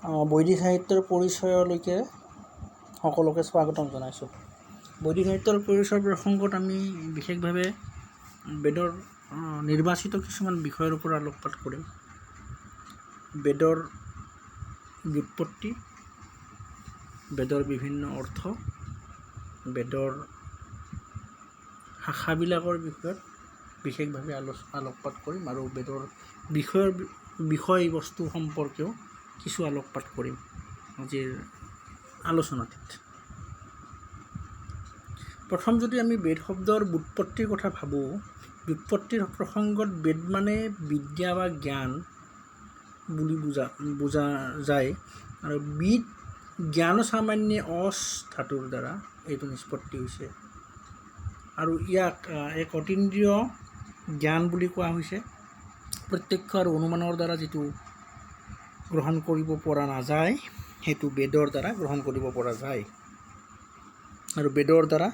বৈদিক সাহিত্যৰ পৰিচয়লৈকে সকলোকে স্বাগতম জনাইছোঁ। বৈদিক সাহিত্যৰ পৰিচয় প্ৰসংগত আমি বিশেষভাৱে বেদৰ নিৰ্বাচিত কিছুমান বিষয়ৰ ওপৰত আলোকপাত কৰিম। বেদৰ ব্যুৎপত্তি, বেদৰ বিভিন্ন অৰ্থ, বেদৰ শাখাবিলাকৰ বিষয়ত বিশেষভাৱে আলোকপাত কৰিম আৰু বেদৰ বিষয়বস্তু সম্পৰ্কেও কিছু আলোকপাত কৰিম আজিৰ আলোচনাটিত। প্ৰথম যদি আমি বেদ শব্দৰ ব্যুৎপত্তিৰ কথা ভাবোঁ, ব্যুৎপত্তিৰ প্ৰসংগত বেদ মানে বিদ্যা বা জ্ঞান বুলি বুজা যায় আৰু বিদ জ্ঞান সামান্য অচ ধাতুৰ দ্বাৰা এইটো নিষ্পত্তি হৈছে আৰু ইয়াক এক অতীন্দ্ৰিয় জ্ঞান বুলি কোৱা হৈছে। প্ৰত্যক্ষ আৰু অনুমানৰ দ্বাৰা যিটো গ্ৰহণ কৰিব পৰা নাযায় সেইটো বেদৰ দ্বাৰা গ্ৰহণ কৰিব পৰা যায় আৰু বেদৰ দ্বাৰা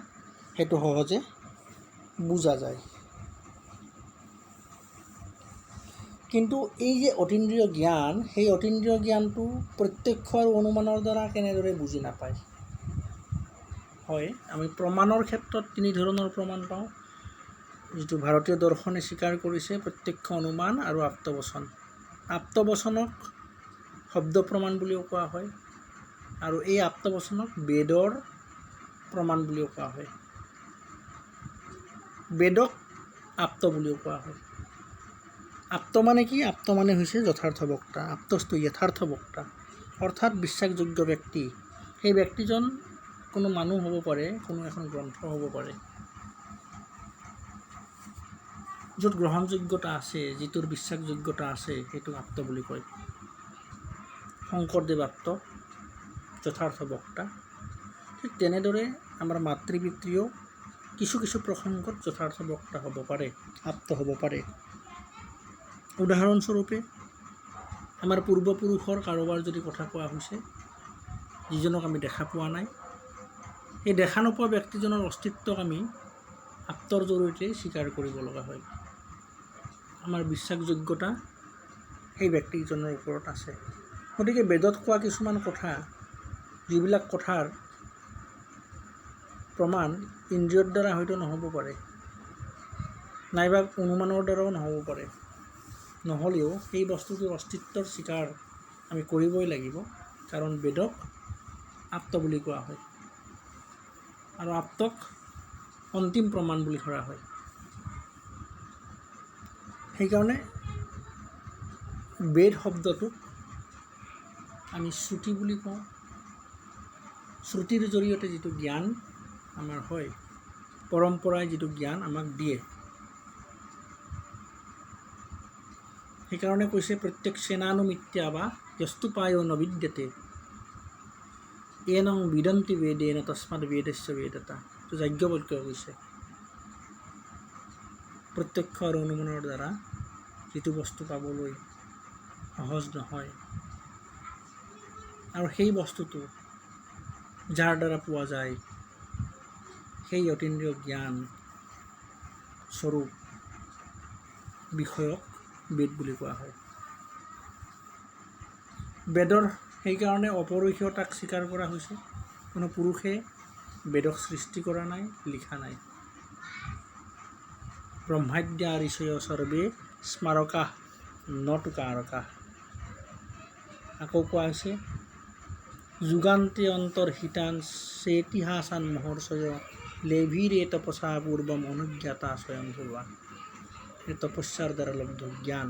সেইটো সহজে বুজা যায়। কিন্তু এই যে অতীন্দ্ৰিয় জ্ঞান, সেই অতীন্দ্ৰিয় জ্ঞানটো প্ৰত্যক্ষ আৰু অনুমানৰ দ্বাৰা কেনেদৰে বুজি নাপায়। হয়, আমি প্ৰমাণৰ ক্ষেত্ৰত তিনি ধৰণৰ প্ৰমাণ পাওঁ, যিটো ভাৰতীয় দৰ্শনে স্বীকাৰ কৰিছে: প্ৰত্যক্ষ, অনুমান আৰু আপ্তবচন। আপ্তবচনক শব্দ প্ৰমাণ বুলিও কোৱা হয় আৰু এই আপ্তবচনক বেদৰ প্ৰমাণ বুলিও কোৱা হয়। বেদক আপ্ত বুলিও কোৱা হয়। আপ্ত মানে কি? আপ্ত মানে হৈছে যথাৰ্থ বক্তা, আপ্তস্তু যথাৰ্থ বক্তা, অৰ্থাৎ বিশ্বাসযোগ্য ব্যক্তি। সেই ব্যক্তিজন কোনো মানুহ হ'ব পাৰে, কোনো এখন গ্ৰন্থ হ'ব পাৰে, য'ত গ্ৰহণযোগ্যতা আছে, যিটোৰ বিশ্বাসযোগ্যতা আছে, সেইটো আপ্ত বুলি কয়। শংকৰদেৱ আপ্ত, যথাৰ্থ বক্তা। ঠিক তেনেদৰে আমাৰ মাতৃ পিতৃও কিছু কিছু প্ৰসংগত যথাৰ্থ বক্তা হ'ব পাৰে, আপ্ত হ'ব পাৰে। উদাহৰণস্বৰূপে আমাৰ পূৰ্বপুৰুষৰ কাৰোবাৰ যদি কথা কোৱা হৈছে, যিজনক আমি দেখা পোৱা নাই, সেই দেখা নোপোৱা ব্যক্তিজনৰ অস্তিত্বক আমি আপ্তৰ জৰিয়তে স্বীকাৰ কৰিব লগা হয়। আমাৰ বিশ্বাসযোগ্যতা সেই ব্যক্তিজনৰ ওপৰত আছে। গতিকে বেদত কোৱা কিছুমান কথা, যিবিলাক কথাৰ প্ৰমাণ ইন্দ্ৰিয়ৰ দ্বাৰা হয়তো নহ'ব পাৰে, নাইবা অনুমানৰ দ্বাৰাও নহ'ব পাৰে, নহ'লেও সেই বস্তুটোৰ অস্তিত্বৰ স্বীকাৰ আমি কৰিবই লাগিব, কাৰণ বেদক আপ্ত বুলি কোৱা হয় আৰু আপ্তক অন্তিম প্ৰমাণ বুলি ধৰা হয়। সেইকাৰণে বেদ শব্দটোক আমি শ্ৰুতি বুলি কওঁ। শ্ৰুতিৰ জৰিয়তে যিটো জ্ঞান আমাৰ হয়, পৰম্পৰাই যিটো জ্ঞান আমাক দিয়ে, সেইকাৰণে কৈছে প্ৰত্যেক সেনানুমিত্যা বা যস্তুপায়ো নবিদ্যতে এনেং বিদন্তি বেদেন তস্মাৎ বেদস্য বেদতা। এইটো যাজ্ঞবল্ক্যই কৈছে। প্ৰত্যক্ষ আৰু অনুমানৰ দ্বাৰা যিটো বস্তু পাবলৈ সহজ নহয় আৰু সেই বস্তুটো যাৰ দ্বাৰা পোৱা যায়, সেই অতীন্দ্ৰিয় জ্ঞান স্বৰূপ বিষয়ক বেদ বুলি কোৱা হয়। বেদৰ সেইকাৰণে অপৰিহীয়তাক স্বীকাৰ কৰা হৈছে। কোনো পুৰুষে বেদক সৃষ্টি কৰা নাই, লিখা নাই। ব্ৰহ্মাদ্যা ঋষয় সৰ্বে স্মাৰকাঃ ন তুকাৰকাঃ। আকৌ কোৱা হৈছে যুগান্তে অন্তৰ্হিতান চেতিহাসান মহৰ্ষয় লেভিৰে তপসা পূৰ্বম অনুজ্ঞাতা স্বয়ংভুৱা। এই তপস্যাৰ দ্বাৰা লব্ধ জ্ঞান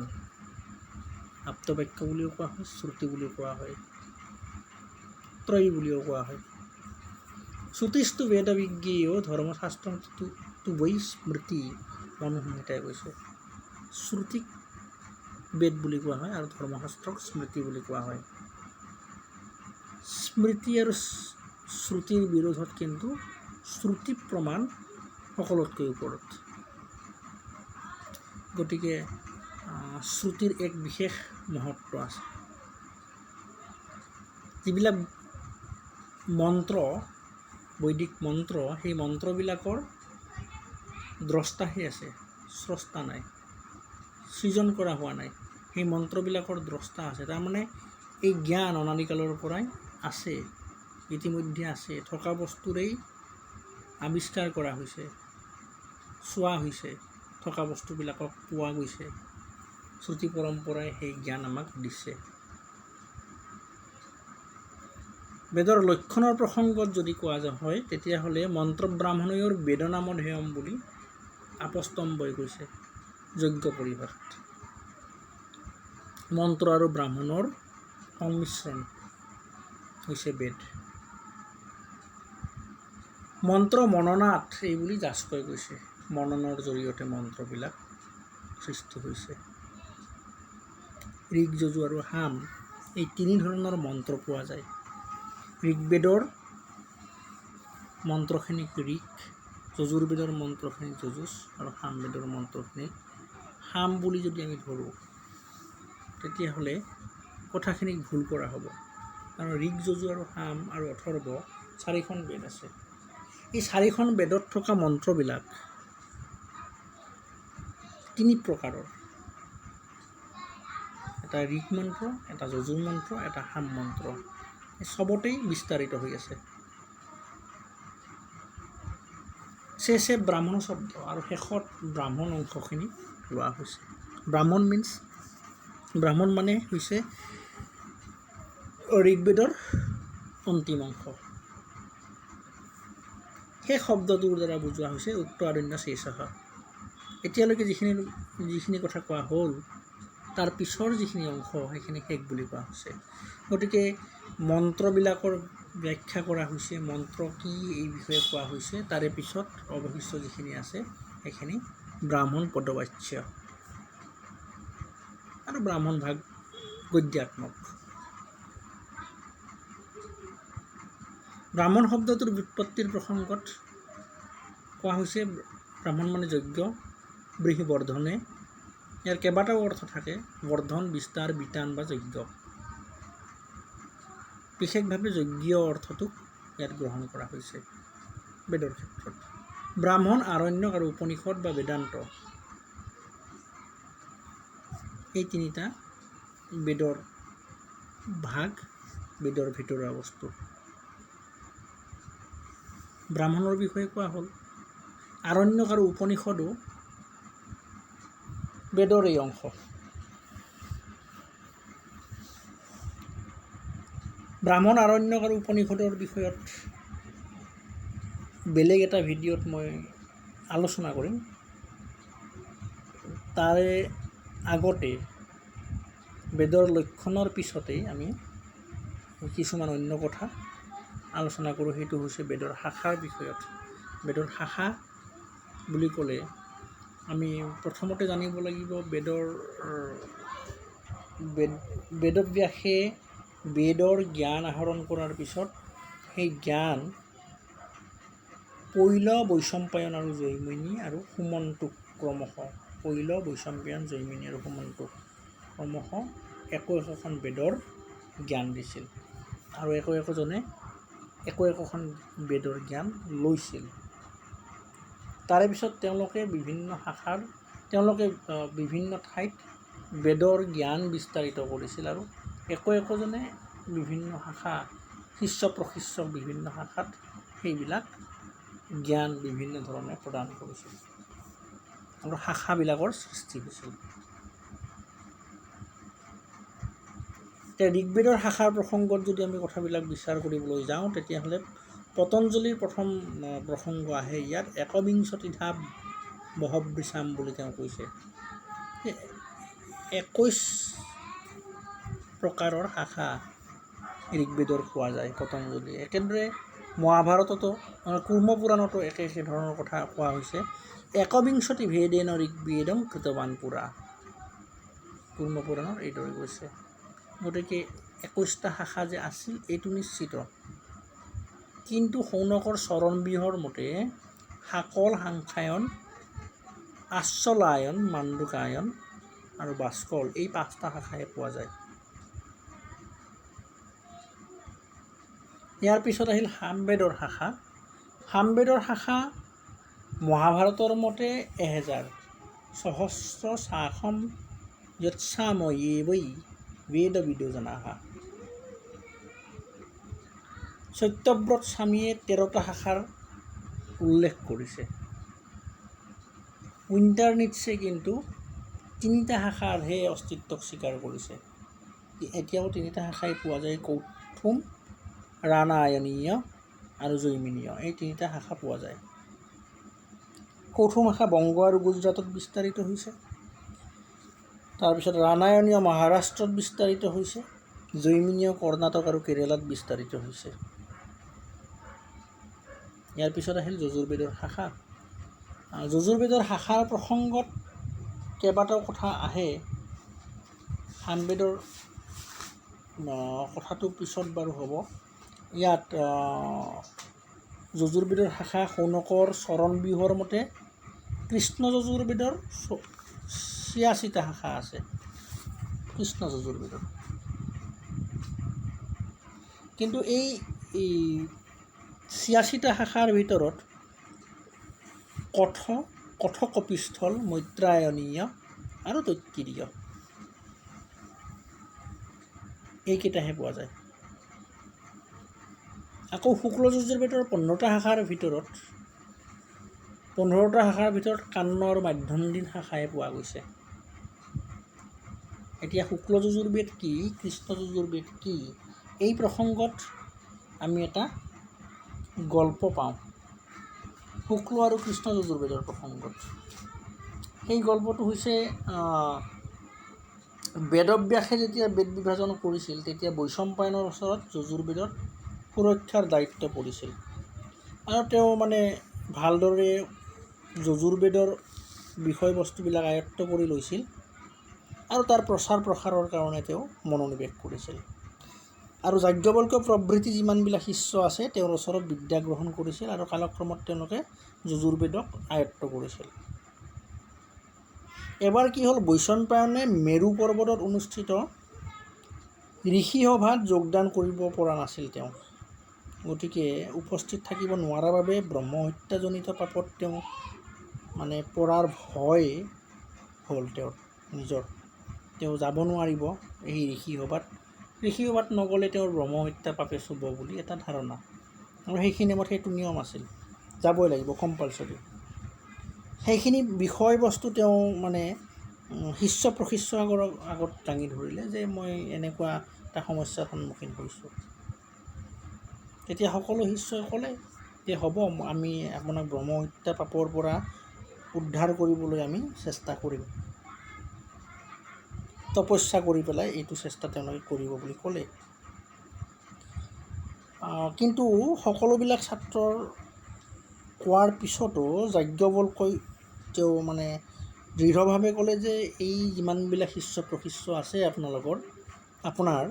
আপ্তবাক্য বুলিও কোৱা হয়, শ্ৰুতি বুলিও কোৱা হয়, ত্ৰয়ী বুলিও কোৱা হয়। শ্ৰুতিস্তু বেদ বিজ্ঞেয় ধৰ্মশাস্ত্ৰম তু বৈ স্মৃতি। মনুসংহিতাই কৈছে শ্ৰুতিক বেদ বুলি কোৱা হয় আৰু ধৰ্মশাস্ত্ৰক স্মৃতি বুলি কোৱা হয়। স্মৃতি আৰু শ্ৰুতিৰ বিৰোধত কিন্তু শ্ৰুতি প্ৰমাণ সকলোতকৈ ওপৰত। গতিকে শ্ৰুতিৰ এক বিশেষ মহত্ব আছে। যিবিলাক মন্ত্ৰ, বৈদিক মন্ত্ৰ, সেই মন্ত্ৰবিলাকৰ দ্ৰষ্টাহে আছে, স্ৰষ্টা নাই, সৃজন কৰা হোৱা নাই। সেই মন্ত্ৰবিলাকৰ দ্ৰষ্টা আছে। তাৰমানে এই জ্ঞান অনাদিকালৰ পৰাই আছে, ইতিমধ্যে আছে, থকা বস্তুৰেই আৱিষ্কাৰ কৰা হৈছে, চোৱা হৈছে, থকা বস্তুবিলাকক পোৱা গৈছে। শ্ৰুতি পৰম্পৰাই সেই জ্ঞান আমাক দিছে। বেদৰ লক্ষণৰ প্ৰসংগত যদি কোৱা হয় তেতিয়াহ'লে মন্ত্ৰ ব্ৰাহ্মণয়ৰ বেদনামধেয়ম বুলি আপস্তম্বই কৈছে যজ্ঞ পৰিভাষাত। মন্ত্ৰ আৰু ব্ৰাহ্মণৰ সংমিশ্ৰণ হৈছে বেদ। মন্ত্ৰ মননাথ এই বুলি যাস্কই কৈছে। মননৰ জৰিয়তে মন্ত্ৰবিলাক সৃষ্টি হৈছে। ঋক, যজু আৰু সাম এই তিনি ধৰণৰ মন্ত্ৰ পোৱা যায়। ঋকবেদৰ মন্ত্ৰখিনিক ঋক, যজুৰ্বেদৰ মন্ত্ৰখিনিক যজুষ আৰু সামবেদৰ মন্ত্ৰখিনিক সাম বুলি যদি আমি ধৰোঁ তেতিয়াহ'লে কথাখিনিক ভুল কৰা হ'ব। কাৰণ ঋক, যজু আৰু সাম আৰু অথৰ্ব 4খন বেদ আছে। এই 4খন বেদত থকা মন্ত্ৰবিলাক 3 প্ৰকাৰৰ। এটা ঋক মন্ত্ৰ, এটা যজুৰ মন্ত্ৰ, এটা সাম মন্ত্ৰ। এই চবতেই বিস্তাৰিত হৈ আছে। শেষে ব্ৰাহ্মণ শব্দ আৰু শেষত ব্ৰাহ্মণ অংশখিনি লোৱা হৈছে। ব্ৰাহ্মণ মানে হৈছে ঋকবেদৰ অন্তিম অংশ। সেই শব্দটোৰ দ্বাৰা বুজোৱা হৈছে উক্ত আৰণ্য শেষঃ। এতিয়ালৈকে যিখিনি কথা কোৱা হ'ল তাৰ পিছৰ যিখিনি অংশ সেইখিনি শেষ বুলি কোৱা হৈছে। গতিকে মন্ত্ৰবিলাকৰ ব্যাখ্যা কৰা হৈছে, মন্ত্ৰ কি এই বিষয়ে কোৱা হৈছে। তাৰে পিছত অৱশিষ্ট যিখিনি আছে সেইখিনি ব্ৰাহ্মণ পদবাচ্য আৰু ব্ৰাহ্মণ ভাগ গদ্যাত্মক। ব্ৰাহ্মণ শব্দটোৰ ব্যুৎপত্তিৰ প্ৰসংগত কোৱা হৈছে ব্ৰাহ্মণ মানে যজ্ঞ, বৃহঃ বৰ্ধনে। ইয়াৰ কেইবাটাও অৰ্থ থাকে: বৰ্ধন, বিস্তাৰ, বিতান বা যজ্ঞ। বিশেষভাৱে যজ্ঞীয় অৰ্থটোক ইয়াত গ্ৰহণ কৰা হৈছে বেদৰ ক্ষেত্ৰত। ব্ৰাহ্মণ, আৰণ্যক আৰু উপনিষদ বা বেদান্ত এই তিনিটা বেদৰ ভাগ, বেদৰ ভিতৰুৱা বস্তু। ব্ৰাহ্মণৰ বিষয়ে কোৱা হ'ল। আৰণ্যক আৰু উপনিষদো বেদৰ এই অংশ। ব্ৰাহ্মণ, আৰণ্যক আৰু উপনিষদৰ বিষয়ত বেলেগ এটা ভিডিঅ'ত মই আলোচনা কৰিম। তাৰে আগতে বেদৰ লক্ষণৰ পিছতেই আমি কিছুমান অন্য কথা আলোচনা কৰোঁ। সেইটো হৈছে বেদৰ শাখাৰ বিষয়ত। বেদৰ শাখা বুলি ক'লে আমি প্ৰথমতে জানিব লাগিব বেদব্যাসে বেদৰ জ্ঞান আহৰণ কৰাৰ পিছত সেই জ্ঞান পৈল, বৈশম্পায়ন আৰু জৈমিনী আৰু সুমন্তক ক্ৰমশঃ একোখন বেদৰ জ্ঞান দিছিল আৰু একোজনে একোখন বেদৰ জ্ঞান লৈছিল। তাৰে পিছত তেওঁলোকে বিভিন্ন ঠাইত বেদৰ জ্ঞান বিস্তাৰিত কৰিছিল আৰু একোজনে বিভিন্ন শাখা, শিষ্য প্ৰশিষ্যক বিভিন্ন শাখাত সেইবিলাক জ্ঞান বিভিন্ন ধৰণে প্ৰদান কৰিছিল আৰু শাখাবিলাকৰ সৃষ্টি হৈছিল। এতিয়া ঋকবেদৰ শাখাৰ প্ৰসংগত যদি আমি কথাবিলাক বিচাৰ কৰিবলৈ যাওঁ তেতিয়াহ'লে পতঞ্জলিৰ প্ৰথম প্ৰসংগ আহে ইয়াত। 21 বহবৃষাম বুলি তেওঁ কৈছে। 21 প্ৰকাৰৰ শাখা ঋকবেদৰ পোৱা যায় পতঞ্জলিয়ে। একেদৰে মহাভাৰততো, কুৰ্ম পুৰাণতো একে ধৰণৰ কথা কোৱা হৈছে। 21 ভেদেন ঋগ্বেদং কৃতৱান পুৰা। কুৰ্ম পুৰাণত এইদৰে কৈছে। গতিকে 21টা শাখা যে আছিল এইটো নিশ্চিত। কিন্তু শৌনকৰ চৰণব্যূহৰ মতে শাকল, সাংখ্যায়ন, আশ্বলায়ন, মাণ্ডুকায়ন আৰু বাস্কল এই 5টা শাখাহে পোৱা যায়। ইয়াৰ পিছত আহিল সামবেদৰ শাখা। সামবেদৰ শাখা মহাভাৰতৰ মতে 1000 সহস্ৰ শাখম যৎসাময়ে বৈ বেদবিদো জনাঃ। সত্যব্ৰত স্বামীয়ে 13টা শাখাৰ উল্লেখ কৰিছে। উইণ্টাৰনিটছে কিন্তু 3টা শাখাৰহে অস্তিত্বক স্বীকাৰ কৰিছে। এতিয়াও 3টা শাখাই পোৱা যায়, কৌথুম, ৰানায়নীয় আৰু জৈমিনীয়, এই 3টা শাখা পোৱা যায়। কৌথুম শাখা বংগ আৰু গুজৰাটত বিস্তাৰিত হৈছে। তাৰপিছত ৰানায়নীয় মহাৰাষ্ট্ৰত বিস্তাৰিত হৈছে। জৈমিনীয় কৰ্ণাটক আৰু কেৰেলাত বিস্তাৰিত হৈছে। ইয়াৰ পিছত আহিল যজুৰ্বেদৰ শাখা। যজুৰ্বেদৰ শাখাৰ প্ৰসংগত কেইবাটাও কথা আহে। সামবেদৰ কথাটো পিছত বাৰু হ'ব। ইয়াত যজুৰ্বেদৰ শাখা শৌনকৰ চৰণব্যূহৰ মতে কৃষ্ণ যজুৰ্বেদৰ 86টা শাখা আছে। কৃষ্ণ যজুৰ্বেদৰ কিন্তু এই 86টা শাখাৰ ভিতৰত কথকপিস্থল, মৈত্ৰায়নীয় আৰু তৈত্তিৰীয় এইকেইটাহে পোৱা যায়। আকৌ শুক্ল যজুৰ্বেদৰ 15টা শাখাৰ ভিতৰত কান্ন আৰু মাধ্যন্দিন শাখাই পোৱা গৈছে। এতিয়া শুক্ল যজুৰ্বেদ কি, কৃষ্ণ যজুৰ্বেদ কি, এই প্ৰসংগত আমি এটা গল্প পাওঁ শুক্ল আৰু কৃষ্ণ যজুৰ্বেদৰ প্ৰসংগত। সেই গল্পটো হৈছে বেদব্যাসে যেতিয়া বেদ বিভাজন কৰিছিল তেতিয়া বৈশম্পায়নৰ ওচৰত যজুৰ্বেদৰ সুৰক্ষাৰ দায়িত্ব পৰিছিল আৰু তেওঁ ভালদৰে যজুৰ্বেদৰ বিষয়বস্তুবিলাক আয়ত্ত কৰি লৈছিল আৰু তাৰ প্ৰচাৰ প্ৰসাৰৰ কাৰণে তেওঁ মনোনিৱেশ কৰিছিল। আৰু যাজ্ঞবল্ক্য প্ৰভৃতি যিমানবিলাক শিষ্য আছে তেওঁৰ ওচৰত বিদ্যা গ্ৰহণ কৰিছিল আৰু কালক্ৰমত তেওঁলোকে যজুৰ্বেদক আয়ত্ত কৰিছিল। এবাৰ কি হ'ল, বৈশম্পায়নে মেৰু পৰ্বতত অনুষ্ঠিত ঋষি সভাত যোগদান কৰিব পৰা নাছিল তেওঁ। গতিকে উপস্থিত থাকিব নোৱাৰাৰ বাবে ব্ৰহ্ম হত্যাজনিত পাপত তেওঁ পৰাৰ ভয় হ'ল তেওঁৰ নিজৰ। তেওঁ যাব নোৱাৰিব এই ঋষি সভাত নগ'লে তেওঁৰ ব্ৰহ্ম হত্যা পাপে চুব বুলি এটা ধাৰণা, আৰু সেইখিনি মতে সেইটো নিয়ম আছিল, যাবই লাগিব কম্পালচৰি। সেইখিনি বিষয়বস্তু তেওঁ শিষ্য প্ৰশিষ্যৰ আগত দাঙি ধৰিলে যে মই এনেকুৱা এটা সমস্যাৰ সন্মুখীন হৈছোঁ। তেতিয়া সকলো শিষ্যই ক'লে যে হ'ব, আমি আপোনাক ব্ৰহ্ম হত্যা পাপৰ পৰা উদ্ধাৰ কৰিবলৈ আমি চেষ্টা কৰিম। তপস্যা কৰি পেলাই এইটো চেষ্টা তেওঁলোকে কৰিব বুলি ক'লে। কিন্তু সকলোবিলাক ছাত্ৰৰ কোৱাৰ পিছতো যাজ্ঞবল্ক্যই তেওঁ দৃঢ়ভাৱে ক'লে যে এই যিমানবিলাক শিষ্য প্ৰশিষ্য আছে আপোনাৰ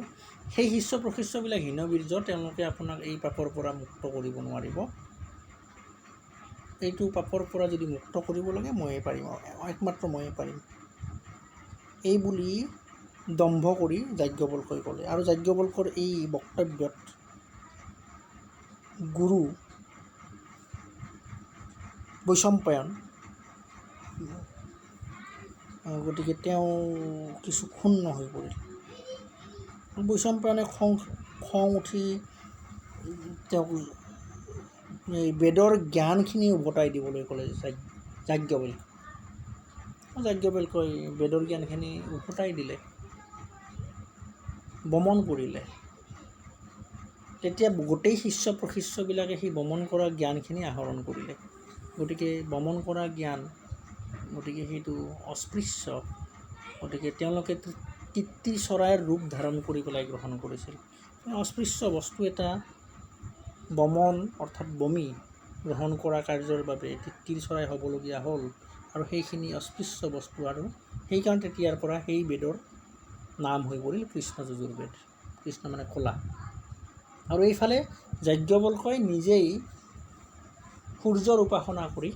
সেই শিষ্য প্ৰশিষ্যবিলাক হীনবীৰ্য, তেওঁলোকে আপোনাক এই পাপৰ পৰা মুক্ত কৰিব নোৱাৰিব। এইটো পাপৰ পৰা যদি মুক্ত কৰিব লাগে ময়ে পাৰিম, একমাত্ৰ ময়ে পাৰিম, এই বুলি দম্ভ কৰি যাজ্ঞবল্ক্যই ক'লে। আৰু যাজ্ঞবল্ক্যৰ এই বক্তব্যত গুৰু বৈশম্পায়ন, গতিকে তেওঁ কিছু ক্ষুণ্ণ হৈ পৰিল। বৈশম্পায়নে খং উঠি তেওঁক এই বেদৰ জ্ঞানখিনি উভতাই দিবলৈ ক'লে যাজ্ঞবল্ক্যই বেদৰ জ্ঞানখিনি উভতাই দিলে, বমন কৰিলে। তেতিয়া গোটেই শিষ্য প্ৰশিষ্যবিলাকে সেই বমন কৰা জ্ঞানখিনি আহৰণ কৰিলে। গতিকে বমন কৰা জ্ঞান, গতিকে সেইটো অস্পৃশ্য, গতিকে তেওঁলোকে তিত্তিৰ চৰাইৰ ৰূপ ধাৰণ কৰি পেলাই গ্ৰহণ কৰিছিল। অস্পৃশ্য বস্তু এটা বমন অৰ্থাৎ বমি গ্ৰহণ কৰা কাৰ্যৰ বাবে তিত্তিৰ চৰাই হ'বলগীয়া হ'ল, আৰু সেইখিনি অস্পৃশ্য বস্তু, আৰু সেইকাৰণে তেতিয়াৰ পৰা সেই বেদৰ নাম হৈ পৰিল কৃষ্ণ যজুৰ্বেদ। কৃষ্ণ ক'লা। আৰু এইফালে যাজ্ঞবল্ক্যই নিজেই সূৰ্যৰ উপাসনা কৰি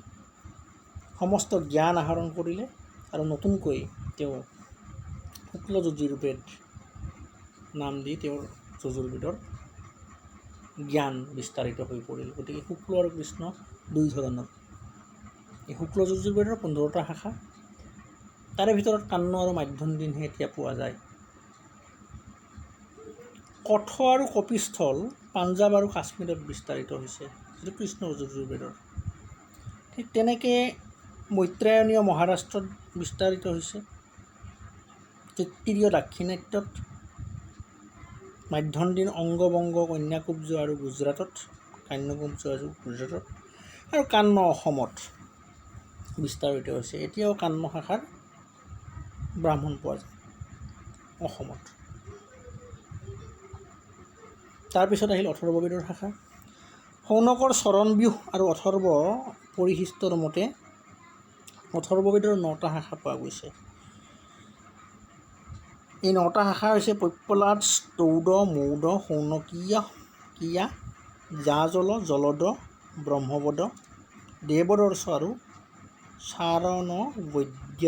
সমস্ত জ্ঞান আহৰণ কৰিলে আৰু নতুনকৈ তেওঁ শুক্ল যজুৰ্বেদ নাম দি তেওঁৰ যজুৰ্বেদৰ জ্ঞান বিস্তাৰিত হৈ পৰিল। গতিকে শুক্ল আৰু কৃষ্ণ দুই ধৰণৰ। এই শুক্ল যজুৰ্বেদৰ 15টা শাখা, তাৰে ভিতৰত কান্ন আৰু মাধ্যন্দিনহে এতিয়া পোৱা যায়। কঠ আৰু কপিস্থল পাঞ্জাৱ আৰু কাশ্মীৰত বিস্তাৰিত হৈছে, যিটো কৃষ্ণ যজুৰ্বেদৰ। ঠিক তেনেকৈ মৈত্ৰায়নীয় মহাৰাষ্ট্ৰত বিস্তাৰিত হৈছে, তৃতীয় দাক্ষিণাত্যত, মাধ্যন্দিন অংগ-বংগ, কন্যাকুব্জ আৰু গুজৰাটত, কান্যকুব্জ আৰু গুজৰাটত, আৰু কান্ন অসমত বিস্তাৰিত হৈছে। এতিয়াও কান্ন শাখাৰ ব্ৰাহ্মণ পোৱা যায় অসমত। তাৰপিছত আহিল অথৰ্ববেদৰ শাখা। শৌনকৰ চৰণব্যূহ আৰু অথৰ্ব পৰিশিষ্টৰ মতে অথৰ্ববেদৰ 9টা শাখা পোৱা গৈছে। এই 9টা শাখা হৈছে পৈপ্পলাদ, স্তৌদ, মৌদ, শৌনকীয়া, যাজল, জলদ, ব্ৰহ্মপদ, দেৱদৰ্শ আৰু চাৰণবৈদ্য।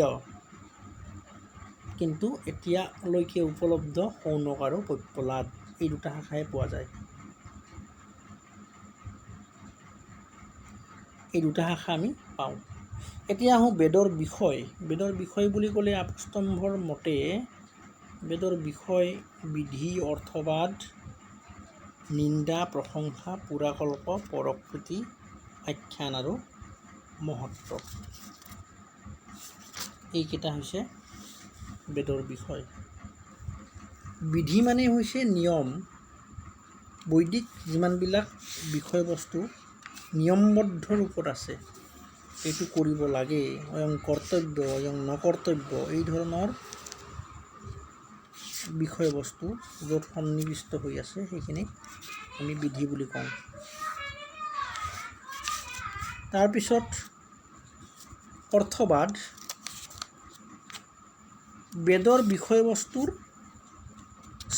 কিন্তু এতিয়ালৈকে উপলব্ধ শৌনক আৰু পৈপ্পলাদ এই 2টা শাখাই পোৱা যায়। এই 2টা শাখা আমি পাওঁ। এতিয়া আহোঁ বেদৰ বিষয়। বেদৰ বিষয় বুলি ক'লে আপস্তম্ভৰ মতে বেদৰ বিষয় বিধি, অৰ্থবাদ, নিন্দা, প্ৰশংসা, পুৰাকল্প, পৰকৃতি, আখ্যান আৰু মহত্ব। এইকেইটা হৈছে বেদৰ বিষয়। বিধি মানে হৈছে নিয়ম। বৈদিক যিমানবিলাক বিষয়বস্তু নিয়মবদ্ধ ৰূপত আছে, এইটো কৰিব লাগে, অয়ং কৰ্তব্য, অয়ং নকৰ্তব্য, এই ধৰণৰ বিষয়বস্তু য'ত সন্নিৱিষ্ট হৈ আছে সেইখিনিক আমি বিধি বুলি কওঁ। তাৰপিছত অৰ্থবাদ। বেদৰ বিষয়বস্তুৰ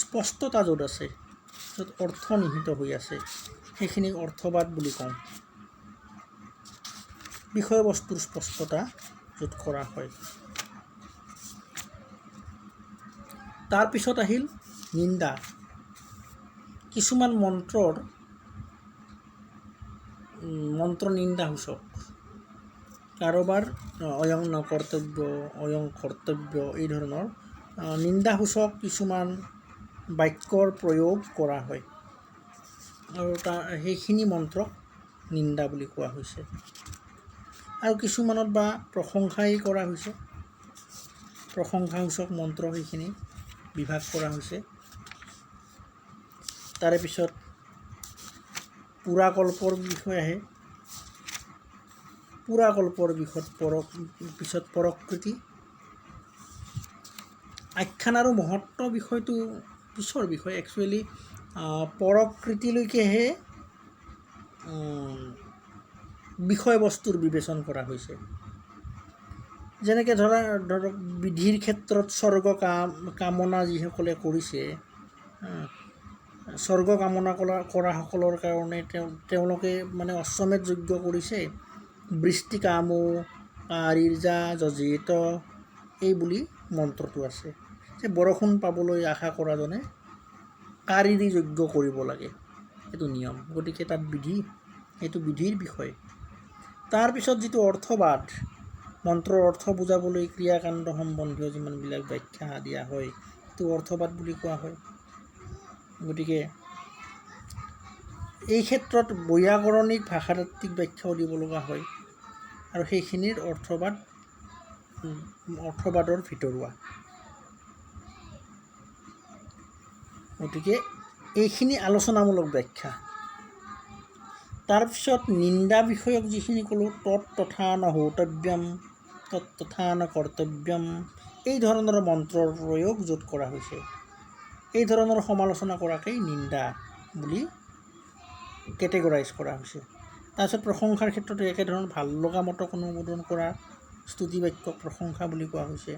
স্পষ্টতা য'ত আছে, য'ত অৰ্থ নিহিত হৈ আছে, সেইখিনিক অৰ্থবাদ বুলি কওঁ। বিষয়বস্তুৰ স্পষ্টতা য'ত কৰা হয়। তাৰপিছত আহিল নিন্দা। কিছুমান মন্ত্ৰ নিন্দাসূচক। কাৰোবাৰ অয়ং নকৰ্তব্য, অয়ং কৰ্তব্য, এই ধৰণৰ নিন্দাসূচক কিছুমান বাক্যৰ প্ৰয়োগ কৰা হয় আৰু সেইখিনি মন্ত্ৰক নিন্দা বুলি কোৱা হৈছে। আৰু কিছুমানত বা প্ৰশংসাই কৰা হৈছে, প্ৰশংসাসূচক মন্ত্ৰ সেইখিনি বিভাগ কৰা হৈছে। তাৰে পিছত পুৰাকল্পৰ বিষয় আহে। পুৰাকল্পৰ পিছত পৰকৃতি। আখ্যান আৰু মহত্ব বিষয়টো পিছৰ বিষয়। একচুৱেলি পৰকৃতিলৈকেহে বিষয়বস্তুৰ বিবেচন কৰা হৈছে। যেনেকৈ ধৰক বিধিৰ ক্ষেত্ৰত স্বৰ্গ কামনা যিসকলে কৰিছে, স্বৰ্গ কামনা কৰাসকলৰ কাৰণে তেওঁলোকে মানে অশ্বমেধ যজ্ঞ কৰিছে। বৃষ্টিকামো কাৰিৰ্জা যজেত, এই বুলি মন্ত্ৰটো আছে যে বৰষুণ পাবলৈ আশা কৰাজনে কাৰিৰী যজ্ঞ কৰিব লাগে, সেইটো নিয়ম। গতিকে তাত বিধি, সেইটো বিধিৰ বিষয়। তাৰপিছত যিটো অৰ্থবাদ, মন্ত্ৰৰ অৰ্থ বুজাবলৈ ক্ৰিয়াকাণ্ড সম্বন্ধীয় যিমানবিলাক ব্যাখ্যা দিয়া হয়, সেইটো অৰ্থবাদ বুলি কোৱা হয়। গতিকে এই ক্ষেত্ৰত বৈয়াকৰণিক ভাষাতাত্ত্বিক ব্যাখ্যাও দিব লগা হয় আৰু সেইখিনিৰ অৰ্থবাদৰ ভিতৰুৱা। গতিকে এইখিনি আলোচনামূলক ব্যাখ্যা। তাৰপিছত নিন্দা বিষয়ক যিখিনি ক'লোঁ, তথা ন হোতব্যম, তথা ন কৰ্তব্যম, এই ধৰণৰ মন্ত্ৰৰ প্ৰয়োগ য'ত কৰা হৈছে, এই ধৰণৰ সমালোচনা কৰাকেই নিন্দা বুলি কেটেগৰাইজ কৰা হৈছে। তাৰপিছত প্ৰশংসাৰ ক্ষেত্ৰতে একেধৰণৰ ভাল লগা মতক অনুমোদন কৰা স্তুতি বাক্যক প্ৰশংসা বুলি কোৱা হৈছে।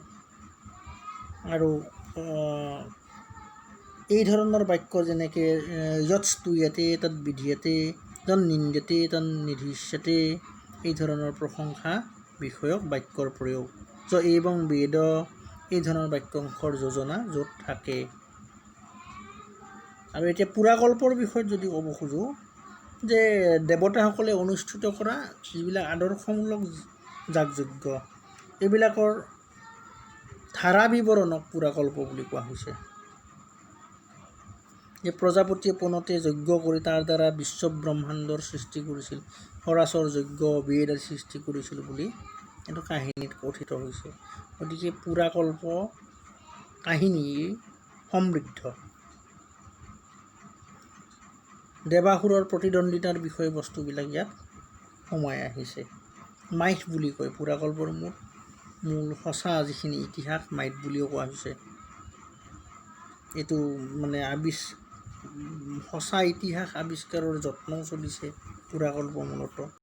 আৰু এই ধৰণৰ বাক্য যেনেকৈ যৎ স্তুয়তে তৎ বিধীয়তে, যৎ নিন্দ্যতে তৎ নিধীস্যতে, এই ধৰণৰ প্ৰশংসা বিষয়ক বাক্যৰ প্ৰয়োগ। এবং বেদ, এই ধৰণৰ বাক্যাংশৰ যোজনা য'ত থাকে। আৰু এতিয়া পুৰাকল্পৰ বিষয়ত যদি ক'ব খোজোঁ, যে দেৱতাসকলে অনুষ্ঠিত কৰা যিবিলাক আদৰ্শমূলক যাগযজ্ঞ, এইবিলাকৰ ধাৰা বিৱৰণক পুৰাকল্প বুলি কোৱা হৈছে। যে প্ৰজাপতিয়ে পোনতে যজ্ঞ কৰি তাৰ দ্বাৰা বিশ্ব ব্ৰহ্মাণ্ডৰ সৃষ্টি কৰিছিল, সৰাচৰ যজ্ঞ বেদ আদি সৃষ্টি কৰিছিল বুলি এইটো কাহিনীত কথিত হৈছে। গতিকে পুৰাকল্প কাহিনী সমৃদ্ধ। দেৱাসুৰৰ প্ৰতিদ্বন্দ্বিতাৰ বিষয়বস্তুবিলাক ইয়াত সোমাই আহিছে। মাইথ বুলি কয় পুৰাকল্পৰ মূল সঁচা যিখিনি ইতিহাস মাইথ বুলিও কোৱা হৈছে। এইটো মানে সঁচা ইতিহাস আৱিষ্কাৰৰ যত্নও চলিছে পুৰাকল্প মূলত।